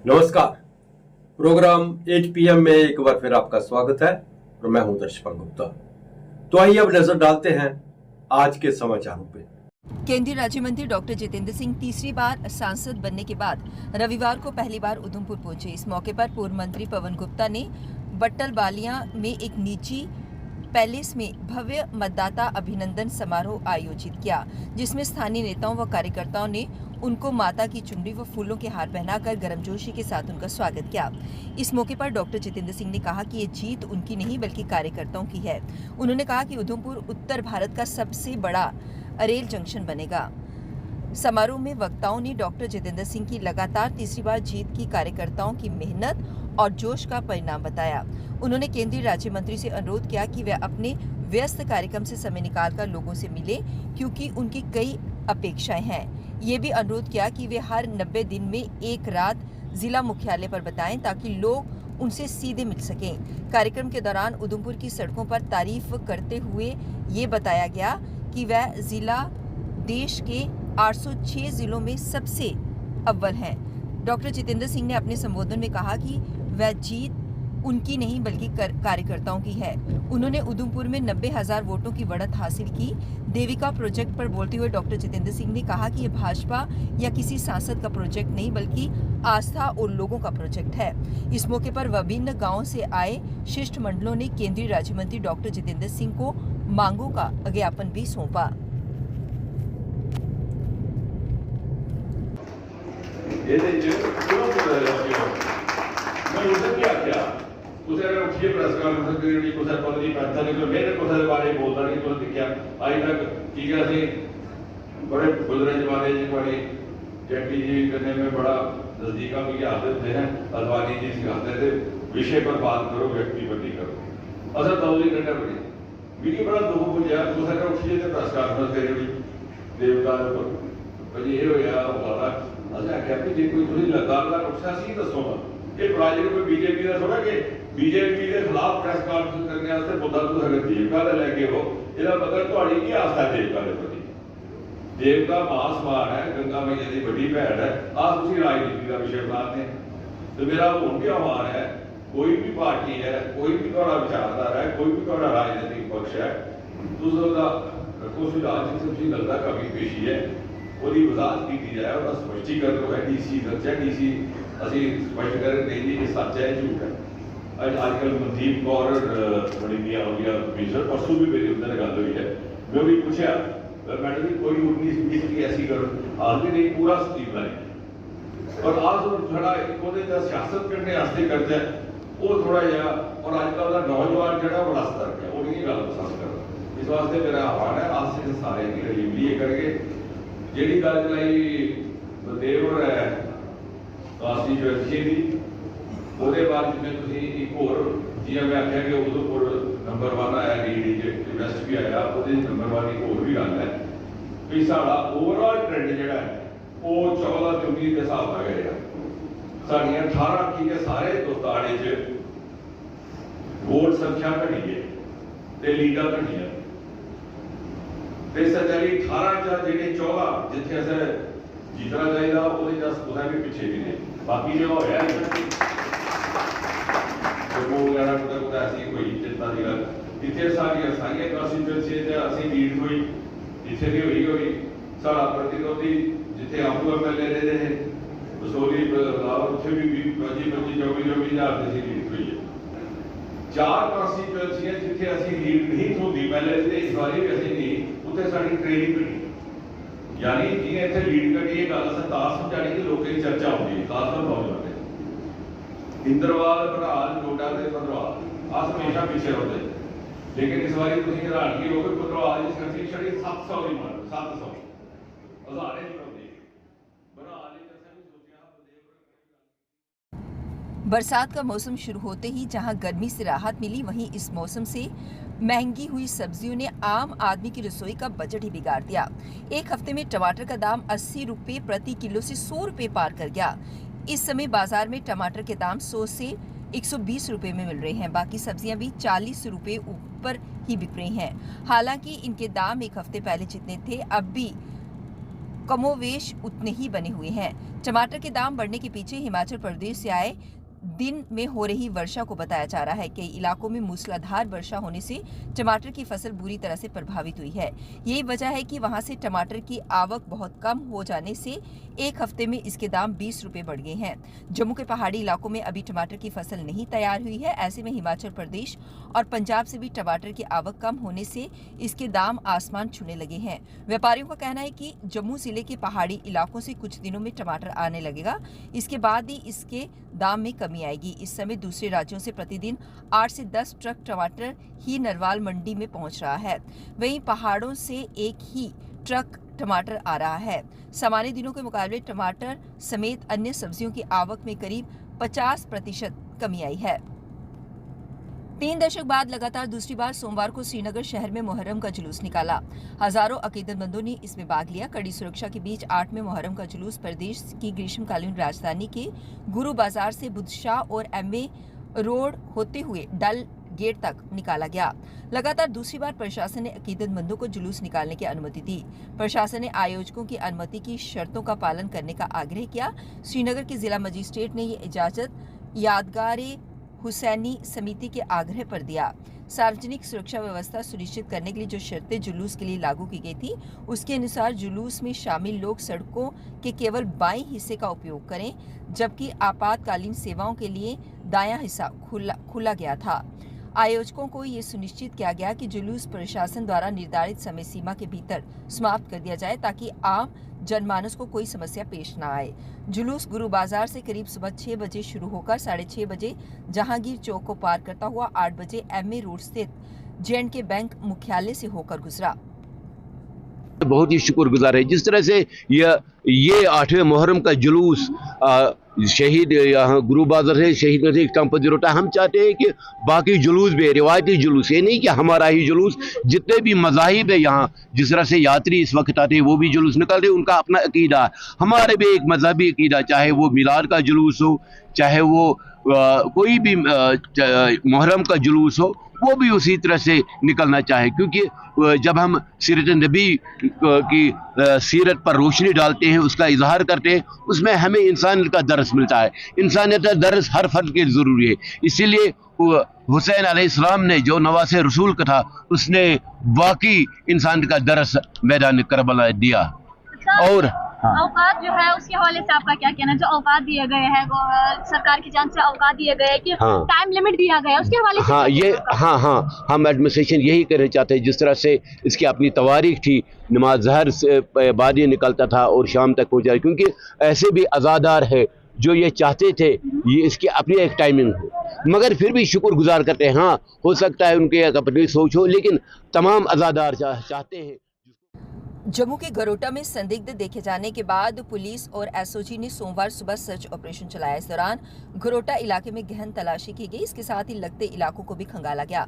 नमस्कार। Programme 8 PM में एक बार फिर आपका स्वागत है और मैं हूं दर्शक गुप्ता। तो आइए अब नजर डालते हैं आज के समाचारों पे। केंद्रीय राज्य मंत्री डॉक्टर जितेंद्र सिंह तीसरी बार सांसद बनने के बाद रविवार को पहली बार उधमपुर पहुंचे। इस मौके पर पूर्व मंत्री पवन गुप्ता ने बट्टल बालियां में एक निजी पैलेस में भव्य मतदाता अभिनंदन समारोह आयोजित किया, जिसमें स्थानीय नेताओं व कार्यकर्ताओं ने उनको माता की चुनरी व फूलों के हार पहनाकर गर्मजोशी के साथ उनका स्वागत किया। इस मौके पर डॉक्टर जितेंद्र सिंह ने कहा कि ये जीत उनकी नहीं बल्कि कार्यकर्ताओं की है। उन्होंने कहा कि उधमपुर उत्तर भारत का सबसे बड़ा रेल जंक्शन बनेगा। समारोह में वक्ताओं ने डॉक्टर जितेंद्र सिंह की लगातार तीसरी बार जीत की कार्यकर्ताओं की मेहनत और जोश का परिणाम बताया। उन्होंने केंद्रीय राज्य मंत्री से अनुरोध किया कि वे अपने व्यस्त कार्यक्रम से समय निकालकर लोगों से मिले, क्योंकि उनकी कई अपेक्षाएं हैं। ये भी अनुरोध किया कि वे हर 90 दिन में एक रात जिला मुख्यालय पर बताएं, ताकि लोग उनसे सीधे मिल सकें। कार्यक्रम के दौरान उधमपुर की सड़कों पर तारीफ करते हुए ये बताया गया कि वह जिला देश के 806 जिलों में सबसे अव्वल हैं। डॉक्टर जितेंद्र सिंह ने अपने संबोधन में कहा कि वह जीत उनकी नहीं बल्कि कार्यकर्ताओं की है। उन्होंने उधमपुर में 90,000 वोटों की बढ़त हासिल की। देविका प्रोजेक्ट पर बोलते हुए डॉक्टर जितेंद्र सिंह ने कहा कि यह भाजपा या किसी सांसद का प्रोजेक्ट नहीं बल्कि आस्था और लोगों का प्रोजेक्ट है। इस मौके पर विभिन्न गांवों से आए शिष्टमंडलों ने केंद्रीय राज्य मंत्री डॉक्टर जितेंद्र सिंह को मांगों का ज्ञापन भी सौंपा। कुछ उठिए प्रेस कॉन्फ्रेंस करी कुछ पता नहीं पैसा नहीं मेरे कुछ बारे बोलता नहीं कुछ दिखा अज तक ठीक है अभी बड़े गुजरे जमाने बड़ी जेटली जी करने में बड़ा नजदीक मुझे आदत थे हैं अडवाणी जी सिखाते थे विषय पर बात करो व्यक्ति पर नहीं करो असल तौली घंटा बड़ी मिगी बड़ा दुख बुझा कुछ उठिए तो प्रेस कॉन्फ्रेंस करी देवता भाजी ये होगा असं आख्या भी जो कोई लगातार उठा सी दसो ये प्रोजेक्ट कोई बीजेपी का थोड़ा कि बीजेपी के खिलाफ प्रेस कॉन्फ्रेंस करने वास्ते मुद्दा तुम अगर देवका का लैके हो इसका मतलब थोड़ी की आस्था है देवका के प्रति। देवका महासमान है, गंगा मैया की बड़ी भैन है। आज तुम राजनीति का विषय बनाते हैं तो मेरा हूं क्या आह्वान है, कोई भी पार्टी है, कोई भी थोड़ा विचारधारा है, कोई भी थोड़ा राजनीतिक पक्ष है, तुम रखो सुझाव जिसकी गलत कमी पेशी है वही वजाहत की जाए और स्पष्टीकरण है। डीसी सच है, डीसी असं स्पष्ट कर नहीं जी सच है झूठ है। अजकल मनदीप कौर बड़ी दिया हो गया कमिश्नर, परसों भी मेरी उधर गल हुई है, मैं भी पूछा मैडम जी कोई 19-20 की ऐसी करो आज भी नहीं पूरा स्कीम लाई और आज थोड़ा सियासत करने वास्ते करता है वो थोड़ा जहा और अजकल का नौजवान जो बड़ा सतर्क है वो नहीं गल पसंद करता। इस वास्ते मेरा आह्वान है आज से सारे मिलिए करके जी गल चलाई बलदेव और है काशी ज्वेलरी की वो बाद जिम्मे एक होर जिया मैं आख्या कि उधमपुर नंबर 1 आया डी वेस्ट भी आया वो नंबर 1 एक होर भी गल है कि साड़ा ओवरऑल ट्रेंड जोड़ा है वो 14-19 के हिसाब का गया साड़ियाँ 18 की के सारे दोस्ताने च वोट संख्या घटी है तो लीडर घटी है तो सचाली 18 जे 14 जिथे अस जीतना चाहिए वो भी पिछे भी ने बाकी जो होया ऐसी कोई चिंता की गल इतने सारिया कॉन्स्टिट्यूएंसी असी लीड हुई इतने भी हुई सारा प्रतिनिधि जिथे आपू MLA रहते हैं बसोली उत्थे भी 25-24 हज़ार की लीड हुई है। 4 कॉन्स्टिट्यूएंसियां जिथे असी लीड नहीं होती पहले इस बारी भी असी नहीं उत्थे साडी ट्रेनिंग घटी यानी जिन्हें इतने लीड घटी गल अस समझानी कि लोगों की चर्चा होगी खासकर नौजवान इंद्रवाल भराल डोडा के भद्रवाल आज हमेशा पीछे होते लेकिन इस बार तुम हैरानगी हो गई भद्रवाल की संख्या छड़ी 700 की मान 700 हज़ारे नहीं होती भराल बरसात का मौसम शुरू होते ही जहां गर्मी से राहत मिली, वहीं इस मौसम से महंगी हुई सब्जियों ने आम आदमी की रसोई का बजट ही बिगाड़ दिया। एक हफ्ते में टमाटर का दाम 80 रुपये प्रति किलो से 100 रुपये पार कर गया। इस समय बाजार में टमाटर के दाम 100 से 120 रुपये में मिल रहे हैं। बाकी सब्जियां भी 40 रुपये ऊपर ही बिक रही हैं। हालांकि इनके दाम एक हफ्ते पहले जितने थे अब भी कमोवेश उतने ही बने हुए हैं। टमाटर के दाम बढ़ने के पीछे हिमाचल प्रदेश से आए दिन में हो रही वर्षा को बताया जा रहा है। कई इलाकों में मूसलाधार वर्षा होने से टमाटर की फसल बुरी तरह से प्रभावित हुई है। यही वजह है कि वहां से टमाटर की आवक बहुत कम हो जाने से एक हफ्ते में इसके दाम 20 रुपए बढ़ गए हैं। जम्मू के पहाड़ी इलाकों में अभी टमाटर की फसल नहीं तैयार हुई है। ऐसे में हिमाचल प्रदेश और पंजाब से भी टमाटर की आवक कम होने से इसके दाम आसमान छूने लगे हैं। व्यापारियों का कहना है कि जम्मू जिले के पहाड़ी इलाकों से कुछ दिनों में टमाटर आने लगेगा, इसके बाद ही इसके दाम में कमी आएगी। इस समय दूसरे राज्यों से प्रतिदिन 8 से 10 ट्रक टमाटर ही नरवाल मंडी में पहुंच रहा है। वहीं पहाड़ों से एक ही ट्रक टमाटर आ रहा है। सामान्य दिनों के मुकाबले टमाटर समेत अन्य सब्जियों की आवक में करीब 50% कमी आई है। 3 दशक बाद लगातार दूसरी बार सोमवार को श्रीनगर शहर में मुहर्रम का जुलूस निकाला। हजारों अकीदतमंदों ने इसमें भाग लिया। कड़ी सुरक्षा के बीच 8वें मुहर्रम का जुलूस प्रदेश की ग्रीष्मकालीन राजधानी के गुरु बाजार से बुद्धशाह और एमए रोड होते हुए डल गेट तक निकाला गया। लगातार दूसरी बार प्रशासन ने अकीदतमंदों को जुलूस निकालने की अनुमति दी। प्रशासन ने आयोजकों की अनुमति की शर्तों का पालन करने का आग्रह किया। श्रीनगर के जिला मजिस्ट्रेट ने ये इजाजत यादगारे हुसैनी समिति के आग्रह पर दिया। सार्वजनिक सुरक्षा व्यवस्था सुनिश्चित करने के लिए जो शर्तें जुलूस के लिए लागू की गई थी, उसके अनुसार जुलूस में शामिल लोग सड़कों के केवल बाएं हिस्से का उपयोग करें, जबकि आपातकालीन सेवाओं के लिए दायां हिस्सा खुला गया था। आयोजकों को ये सुनिश्चित किया गया कि जुलूस प्रशासन द्वारा निर्धारित समय सीमा के भीतर समाप्त कर दिया जाए, ताकि आम जनमानस को कोई समस्या पेश न आए। जुलूस गुरु बाजार से करीब सुबह 6 बजे शुरू होकर 6:30 बजे जहांगीर चौक को पार करता हुआ 8 बजे एमए रोड स्थित J&K बैंक मुख्यालय से होकर गुजरा। बहुत ही शुक्रगुजार है जिस तरह से ये 8वें मुहर्रम का जुलूस शहीद यहाँ गुरु बाजार से शहीद नज़ीर कैंपस होता है। हम चाहते हैं कि बाकी जुलूस भी, रिवायती जुलूस, ये नहीं कि हमारा ही जुलूस, जितने भी मज़ाहिब है यहाँ, जिस तरह से यात्री इस वक्त आते हैं वो भी जुलूस निकल रहे हैं, उनका अपना अकीदा है। हमारे भी एक मजहबी अकीदा, चाहे वो मिलाद का जुलूस हो, चाहे वो कोई भी मुहर्रम का जुलूस हो, वो भी उसी तरह से निकलना चाहे, क्योंकि जब हम सीरत नबी की सीरत पर रोशनी डालते हैं, उसका इजहार करते हैं, उसमें हमें इंसानियत का दर्स मिलता है। इंसानियत का दर्स हर फर्द के ज़रूरी है। इसीलिए हुसैन अलैहिस्सलाम ने जो नवासे रसूल का था, उसने वाकई इंसानियत का दर्स मैदान करबला दिया। और औकात जो है उसके हवाले से आपका क्या कहना है? जो औकात दिए गए हैं सरकार की जान से औकात दिए गए हैं कि टाइम लिमिट दिया गया है, उसके हवाले से हम एडमिनिस्ट्रेशन यही करना चाहते हैं। जिस तरह से इसकी अपनी तवारीख थी, नमाज ज़हर से बाद ये निकलता था और शाम तक हो जाए, क्योंकि ऐसे भी अज़ादार है जो ये चाहते थे ये इसकी अपनी एक टाइमिंग हो, मगर फिर भी शुक्रगुजार करते हैं। हाँ, हो सकता है उनके अपनी सोच हो, लेकिन तमाम अज़ादार चाहते हैं। जम्मू के गरोटा में संदिग्ध देखे जाने के बाद पुलिस और एसओजी ने सोमवार सुबह सर्च ऑपरेशन चलाया। इस दौरान गरोटा इलाके में गहन तलाशी की गई। इसके साथ ही लगते इलाकों को भी खंगाला गया।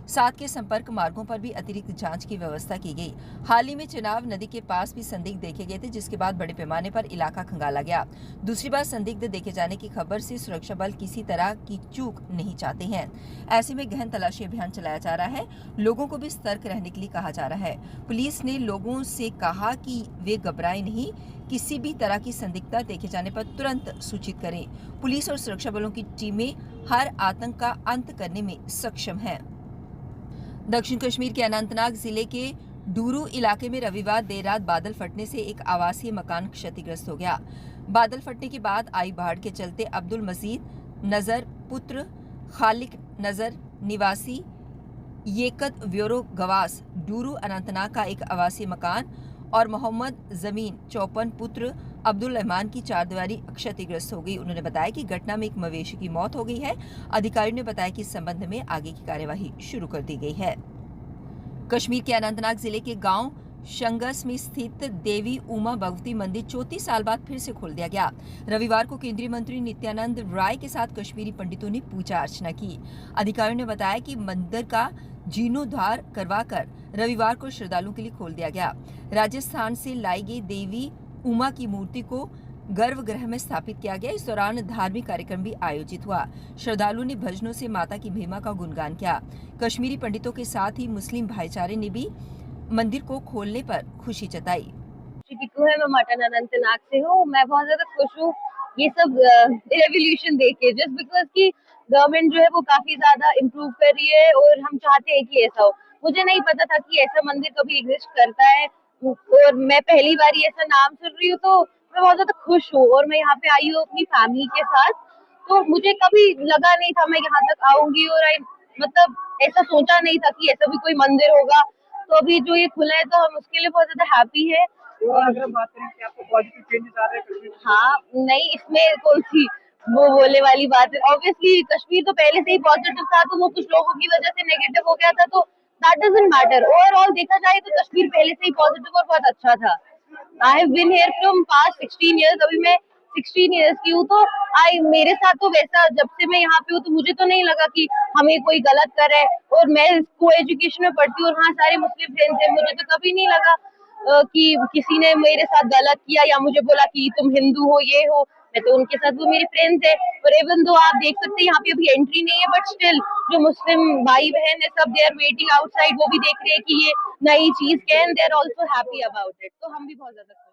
साथ के संपर्क मार्गों पर भी अतिरिक्त जांच की व्यवस्था की गई। हाल ही में चिनाब नदी के पास भी संदिग्ध देखे गए थे, जिसके बाद बड़े पैमाने पर इलाका खंगाला गया। दूसरी बार संदिग्ध देखे जाने की खबर से सुरक्षा बल किसी तरह की चूक नहीं चाहते हैं। ऐसे में गहन तलाशी अभियान चलाया जा रहा है। लोगों को भी सतर्क रहने के लिए कहा जा रहा है। पुलिस ने लोगों से कहा कि वे घबराएं नहीं, किसी भी तरह की संदिग्धता देखे जाने पर तुरंत सूचित करें। पुलिस और सुरक्षा बलों की टीमें हर आतंक का अंत करने में सक्षम हैं। दक्षिण कश्मीर के अनंतनाग जिले के डूरू इलाके में रविवार देर रात बादल फटने से एक आवासीय मकान क्षतिग्रस्त हो गया। बादल फटने के बाद आई बाढ़ के चलते अब्दुल मजीद नजर पुत्र खालिक नजर निवासी येकत व्योरो गवास डूरू अनंतनाग का एक आवासीय मकान और मोहम्मद जमीन चौपन पुत्र अब्दुल रहमान की चारदीवारी क्षतिग्रस्त हो गई। उन्होंने बताया कि घटना में एक मवेशी की मौत हो गई है। अधिकारियों ने बताया कि इस संबंध में आगे की कार्यवाही शुरू कर दी गई है। कश्मीर के अनंतनाग जिले के गांव शंगस में स्थित देवी उमा भगवती मंदिर 34 साल बाद फिर से खोल दिया गया। रविवार को केंद्रीय मंत्री नित्यानंद राय के साथ कश्मीरी पंडितों ने पूजा अर्चना की। अधिकारियों ने बताया कि मंदिर का जीर्णोद्धार करवाकर रविवार को श्रद्धालुओं के लिए खोल दिया गया। राजस्थान से लाई गई देवी उमा की मूर्ति को गर्भगृह में स्थापित किया गया। इस दौरान धार्मिक कार्यक्रम भी आयोजित हुआ। श्रद्धालुओं ने भजनों से माता की महिमा का गुणगान किया। कश्मीरी पंडितों के साथ ही मुस्लिम भाईचारे ने भी मंदिर को खोलने पर खुशी जताई। ऋषि पिकू है, मैं मटन अनंतनाग से हूँ। मैं बहुत ज्यादा खुश हूँ ये सब रेवोल्यूशन देख के, जस्ट बिकॉज की गवर्नमेंट जो है वो काफी ज्यादा इम्प्रूव कर रही है और हम चाहते हैं कि ऐसा हो। मुझे नहीं पता था कि ऐसा मंदिर कभी एग्जिस्ट करता है और मैं पहली बार ऐसा नाम सुन रही हूँ, तो मैं बहुत ज्यादा खुश हूँ। और मैं यहाँ पे आई हूँ अपनी फैमिली के साथ, तो मुझे कभी लगा नहीं था मैं यहाँ तक आऊंगी, और मतलब ऐसा सोचा नहीं था कि ऐसा भी कोई मंदिर होगा। तो अभी जो ये खुला है तो हम उसके लिए बहुत ज्यादा हैप्पी है। और अगर हम बात करें कि आपको पॉजिटिव चेंजेस आ रहे हैं, हाँ, नहीं इसमें कौन सी वो बोले वाली बात है। ऑब्वियसली कश्मीर तो पहले से ही पॉजिटिव था, तो वो कुछ लोगों की वजह से नेगेटिव हो गया था, तो दैट डजंट मैटर। ओवरऑल देखा जाए तो कश्मीर पहले से ही पॉजिटिव और बहुत अच्छा था। I have been here from past 16 years, अभी मैं 16 इयर्स की हूँ, तो मेरे साथ तो वैसा जब से मैं यहाँ पे हूँ तो मुझे तो नहीं लगा कि हमें कोई गलत करे। और मैं को एजुकेशन में पढ़ती हूँ और वहाँ सारे मुस्लिम फ्रेंड्स हैं, मुझे तो कभी नहीं लगा कि किसी ने मेरे साथ गलत किया या मुझे बोला कि तुम हिंदू हो, ये हो। मैं तो उनके साथ, वो मेरे फ्रेंड्स है। और इवन दो आप देख सकते हैं यहाँ पे अभी एंट्री नहीं है, बट स्टिल जो मुस्लिम भाई बहन है सब दे आर वेटिंग आउटसाइड, वो भी देख रहे हैं कि ये नई चीज क्या है, they are also happy about it. तो हम भी बहुत ज्यादा खुश हैं।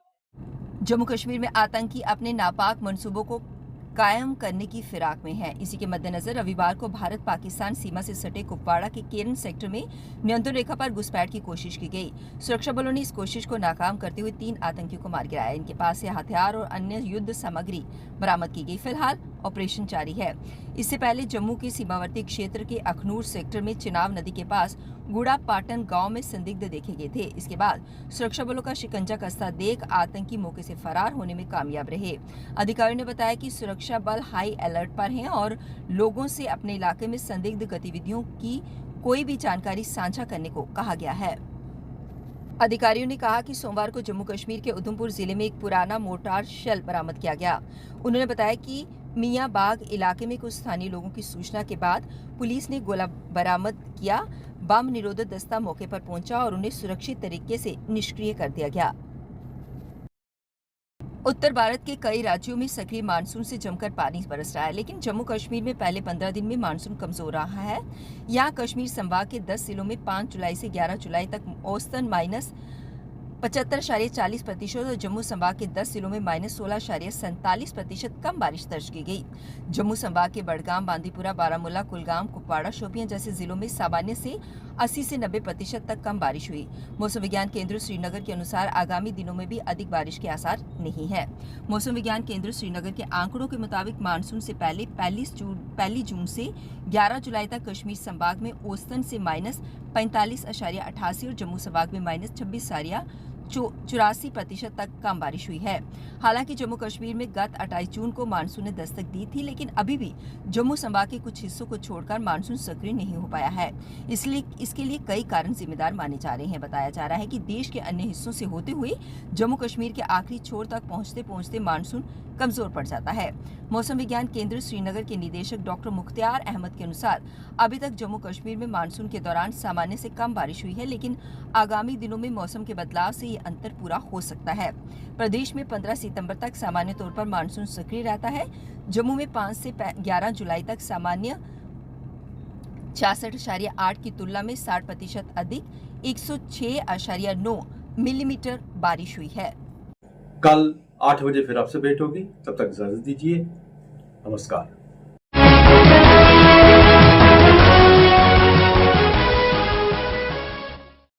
जम्मू कश्मीर में आतंकी अपने नापाक मंसूबों को कायम करने की फिराक में है। इसी के मद्देनजर रविवार को भारत पाकिस्तान सीमा से सटे कुपवाड़ा के केरन सेक्टर में नियंत्रण रेखा पर घुसपैठ की कोशिश की गई। सुरक्षा बलों ने इस कोशिश को नाकाम करते हुए 3 आतंकियों को मार गिराया। इनके पास से हथियार और अन्य युद्ध सामग्री बरामद की गई। फिलहाल ऑपरेशन जारी है। इससे पहले जम्मू के सीमावर्ती क्षेत्र के अखनूर सेक्टर में चिनाब नदी के पास गुड़ा पाटन गांव में संदिग्ध देखे गए थे। इसके बाद सुरक्षा बलों का शिकंजा कसता देख आतंकी मौके से फरार होने में कामयाब रहे। अधिकारियों ने बताया कि सुरक्षा बल हाई अलर्ट पर हैं और लोगों से अपने इलाके में संदिग्ध गतिविधियों की कोई भी जानकारी साझा करने को कहा गया है। अधिकारियों ने कहा कि सोमवार को जम्मू कश्मीर के उधमपुर जिले में एक पुराना मोर्टार शेल बरामद किया गया। उन्होंने बताया कि मियां बाग इलाके में कुछ स्थानीय लोगों की सूचना के बाद पुलिस ने गोला बरामद किया। बम निरोधक दस्ता मौके पर पहुंचा और उन्हें सुरक्षित तरीके से निष्क्रिय कर दिया गया। उत्तर भारत के कई राज्यों में सक्रिय मानसून से जमकर पानी बरस रहा है, लेकिन जम्मू कश्मीर में पहले 15 दिन में मानसून कमजोर रहा है। यहाँ कश्मीर संभाग के 10 जिलों में 5 जुलाई से 11 जुलाई तक औसतन -75.40% और जम्मू संभाग के 10 जिलों में -16.47% कम बारिश दर्ज की गई। जम्मू संभाग के बड़गाम, बांदीपुरा, बारामूला, कुलगाम, कुपवाड़ा, शोपियां जैसे जिलों में सामान्य से 80 से 90% तक कम बारिश हुई। मौसम विज्ञान केंद्र श्रीनगर के अनुसार आगामी दिनों में भी अधिक बारिश के आसार नहीं है। मौसम विज्ञान केंद्र श्रीनगर के आंकड़ों के मुताबिक मानसून से पहले 1 जून से 11 जुलाई तक कश्मीर संभाग में औसतन से -45.88 और जम्मू संभाग में -26.84% तक कम बारिश हुई है। हालांकि जम्मू कश्मीर में गत 28 जून को मानसून ने दस्तक दी थी, लेकिन अभी भी जम्मू संभाग के कुछ हिस्सों को छोड़कर मानसून सक्रिय नहीं हो पाया है। इसलिए इसके लिए कई कारण जिम्मेदार माने जा रहे हैं। बताया जा रहा है कि देश के अन्य हिस्सों से होते हुए जम्मू कश्मीर के आखिरी छोर तक पहुंचते पहुंचते मानसून कमजोर पड़ जाता है। मौसम विज्ञान केंद्र श्रीनगर के निदेशक डॉक्टर मुख्तियार अहमद के अनुसार अभी तक जम्मू कश्मीर में मानसून के दौरान सामान्य से कम बारिश हुई है, लेकिन आगामी दिनों में मौसम के बदलाव से ये अंतर पूरा हो सकता है। प्रदेश में 15 सितंबर तक सामान्य तौर पर मानसून सक्रिय रहता है। जम्मू में 5 से 11 जुलाई तक सामान्य 66.8 की तुलना में 60% अधिक 106.9 मिलीमीटर बारिश हुई है। कल 8 बजे फिर आपसे भेंट होगी। तब तक इजाजत दीजिए। नमस्कार।